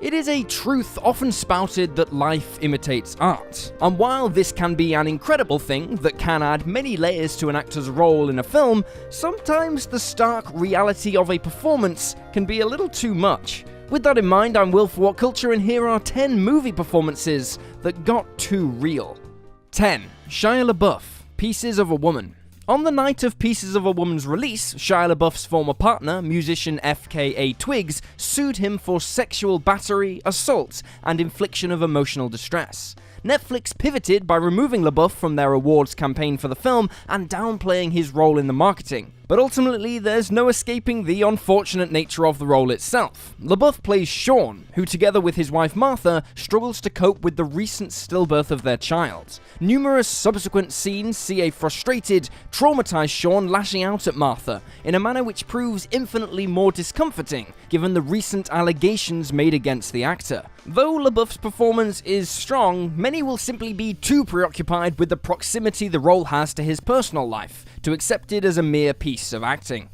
It is a truth often spouted that life imitates art, and while this can be an incredible thing that can add many layers to an actor's role in a film, sometimes the stark reality of a performance can be a little too much. With that in mind, I'm Will for Whatculture, and here are 10 movie performances that got too real. 10. Shia LaBeouf, Pieces of a Woman. On the night of Pieces of a Woman's release, Shia LaBeouf's former partner, musician FKA Twigs, sued him for sexual battery, assault, and infliction of emotional distress. Netflix pivoted by removing LaBeouf from their awards campaign for the film and downplaying his role in the marketing. But ultimately, there's no escaping the unfortunate nature of the role itself. LaBeouf plays Sean, who together with his wife Martha, struggles to cope with the recent stillbirth of their child. Numerous subsequent scenes see a frustrated, traumatized Sean lashing out at Martha, in a manner which proves infinitely more discomforting, given the recent allegations made against the actor. Though LaBeouf's performance is strong, many will simply be too preoccupied with the proximity the role has to his personal life, to accept it as a mere piece of acting.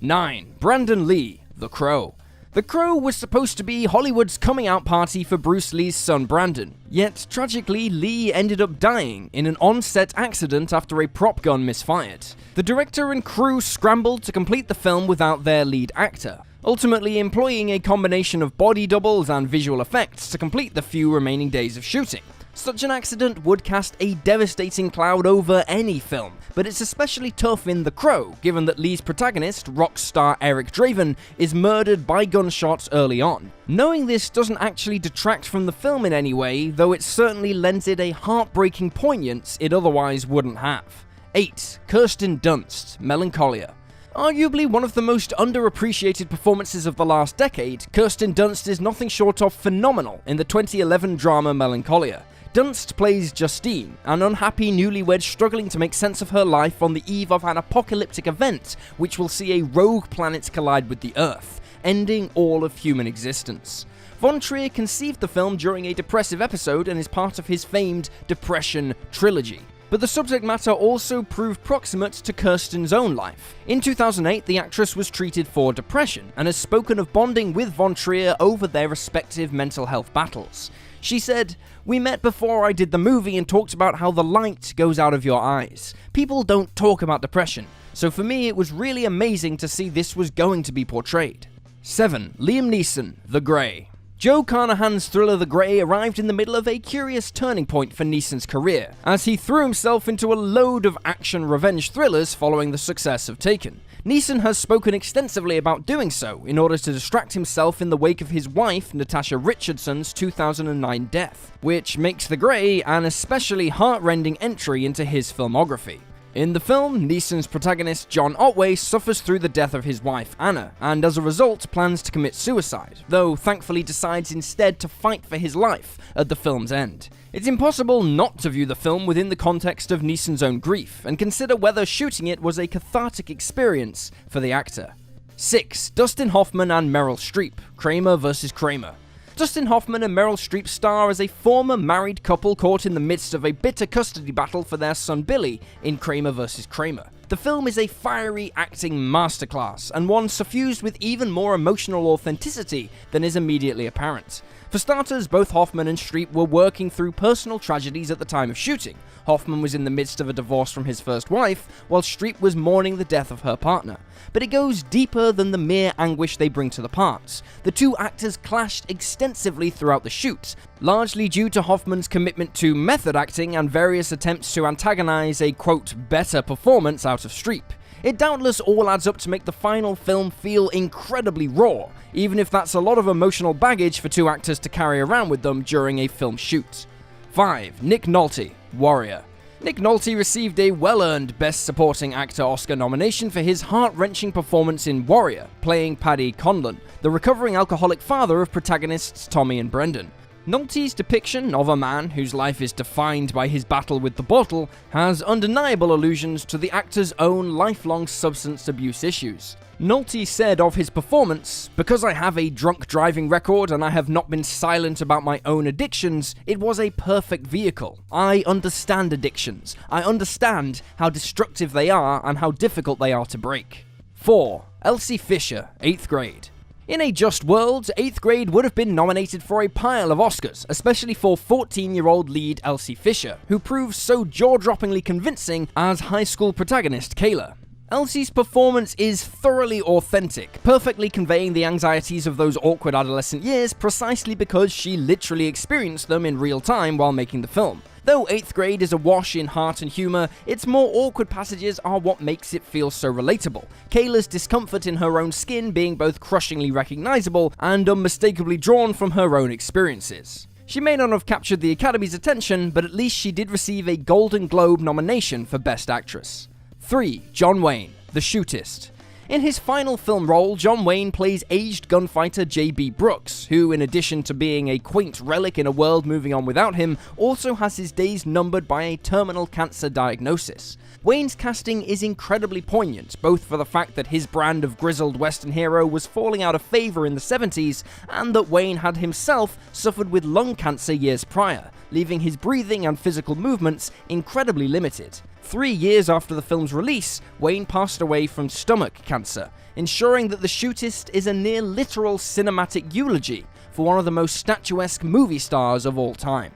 9. Brandon Lee, The Crow. The Crow was supposed to be Hollywood's coming out party for Bruce Lee's son Brandon, yet tragically Lee ended up dying in an on-set accident after a prop gun misfired. The director and crew scrambled to complete the film without their lead actor, ultimately employing a combination of body doubles and visual effects to complete the few remaining days of shooting. Such an accident would cast a devastating cloud over any film, but it's especially tough in The Crow, given that Lee's protagonist, rock star Eric Draven, is murdered by gunshots early on. Knowing this doesn't actually detract from the film in any way, though it certainly lends it a heartbreaking poignance it otherwise wouldn't have. 8. Kirsten Dunst, Melancholia. Arguably one of the most underappreciated performances of the last decade, Kirsten Dunst is nothing short of phenomenal in the 2011 drama Melancholia. Dunst plays Justine, an unhappy newlywed struggling to make sense of her life on the eve of an apocalyptic event which will see a rogue planet collide with the Earth, ending all of human existence. Von Trier conceived the film during a depressive episode and is part of his famed Depression trilogy. But the subject matter also proved proximate to Kirsten's own life. In 2008, the actress was treated for depression and has spoken of bonding with Von Trier over their respective mental health battles. She said, "We met before I did the movie and talked about how the light goes out of your eyes. People don't talk about depression, so for me it was really amazing to see this was going to be portrayed." 7. Liam Neeson, The Grey. Joe Carnahan's thriller The Grey arrived in the middle of a curious turning point for Neeson's career, as he threw himself into a load of action revenge thrillers following the success of Taken. Neeson has spoken extensively about doing so in order to distract himself in the wake of his wife, Natasha Richardson's 2009 death, which makes The Grey an especially heart-rending entry into his filmography. In the film, Neeson's protagonist John Otway suffers through the death of his wife Anna, and as a result plans to commit suicide, though thankfully decides instead to fight for his life at the film's end. It's impossible not to view the film within the context of Neeson's own grief, and consider whether shooting it was a cathartic experience for the actor. 6. Dustin Hoffman and Meryl Streep, Kramer vs. Kramer. Dustin Hoffman and Meryl Streep star as a former married couple caught in the midst of a bitter custody battle for their son Billy in Kramer vs. Kramer. The film is a fiery acting masterclass, and one suffused with even more emotional authenticity than is immediately apparent. For starters, both Hoffman and Streep were working through personal tragedies at the time of shooting. Hoffman was in the midst of a divorce from his first wife, while Streep was mourning the death of her partner. But it goes deeper than the mere anguish they bring to the parts. The two actors clashed extensively throughout the shoot, largely due to Hoffman's commitment to method acting and various attempts to antagonize a, quote, better performance out of Streep. It doubtless all adds up to make the final film feel incredibly raw, even if that's a lot of emotional baggage for two actors to carry around with them during a film shoot. 5. Nick Nolte, Warrior. Nick Nolte received a well-earned Best Supporting Actor Oscar nomination for his heart-wrenching performance in Warrior, playing Paddy Conlon, the recovering alcoholic father of protagonists Tommy and Brendan. Nolte's depiction of a man whose life is defined by his battle with the bottle has undeniable allusions to the actor's own lifelong substance abuse issues. Nolte said of his performance, "Because I have a drunk driving record and I have not been silent about my own addictions, it was a perfect vehicle. I understand addictions. I understand how destructive they are and how difficult they are to break." 4. Elsie Fisher, 8th grade. In a just world, 8th Grade would have been nominated for a pile of Oscars, especially for 14-year-old lead Elsie Fisher, who proves so jaw-droppingly convincing as high school protagonist Kayla. Elsie's performance is thoroughly authentic, perfectly conveying the anxieties of those awkward adolescent years precisely because she literally experienced them in real time while making the film. Though 8th Grade is awash in heart and humour, its more awkward passages are what makes it feel so relatable, Kayla's discomfort in her own skin being both crushingly recognisable and unmistakably drawn from her own experiences. She may not have captured the Academy's attention, but at least she did receive a Golden Globe nomination for Best Actress. 3. John Wayne, The Shootist. In his final film role, John Wayne plays aged gunfighter J.B. Brooks, who, in addition to being a quaint relic in a world moving on without him, also has his days numbered by a terminal cancer diagnosis. Wayne's casting is incredibly poignant, both for the fact that his brand of grizzled Western hero was falling out of favour in the 70s, and that Wayne had himself suffered with lung cancer years prior, leaving his breathing and physical movements incredibly limited. 3 years after the film's release, Wayne passed away from stomach cancer, ensuring that The Shootist is a near literal cinematic eulogy for one of the most statuesque movie stars of all time.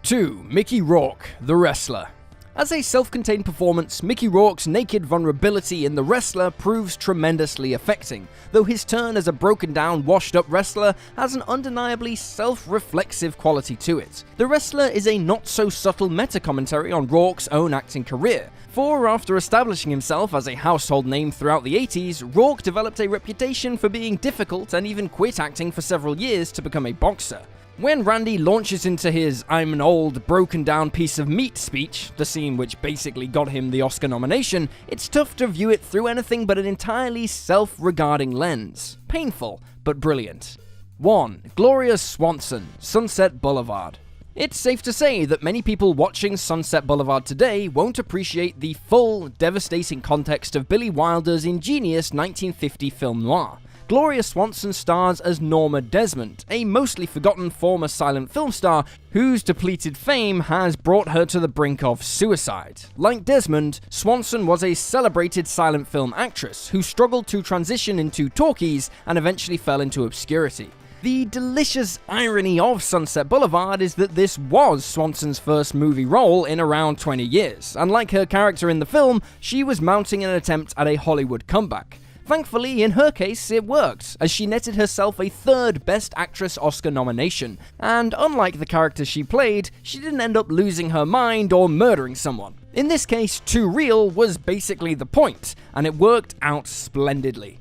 2. Mickey Rourke, The Wrestler. As a self-contained performance, Mickey Rourke's naked vulnerability in The Wrestler proves tremendously affecting, though his turn as a broken-down, washed-up wrestler has an undeniably self-reflexive quality to it. The Wrestler is a not-so-subtle meta-commentary on Rourke's own acting career, for after establishing himself as a household name throughout the 80s, Rourke developed a reputation for being difficult and even quit acting for several years to become a boxer. When Randy launches into his "I'm an old, broken-down piece of meat" speech, the scene which basically got him the Oscar nomination, it's tough to view it through anything but an entirely self-regarding lens. Painful, but brilliant. 1. Gloria Swanson, Sunset Boulevard. It's safe to say that many people watching Sunset Boulevard today won't appreciate the full, devastating context of Billy Wilder's ingenious 1950 film noir. Gloria Swanson stars as Norma Desmond, a mostly forgotten former silent film star whose depleted fame has brought her to the brink of suicide. Like Desmond, Swanson was a celebrated silent film actress who struggled to transition into talkies and eventually fell into obscurity. The delicious irony of Sunset Boulevard is that this was Swanson's first movie role in around 20 years, and like her character in the film, she was mounting an attempt at a Hollywood comeback. Thankfully, in her case, it worked, as she netted herself a 3rd Best Actress Oscar nomination, and unlike the character she played, she didn't end up losing her mind or murdering someone. In this case, too real was basically the point, and it worked out splendidly.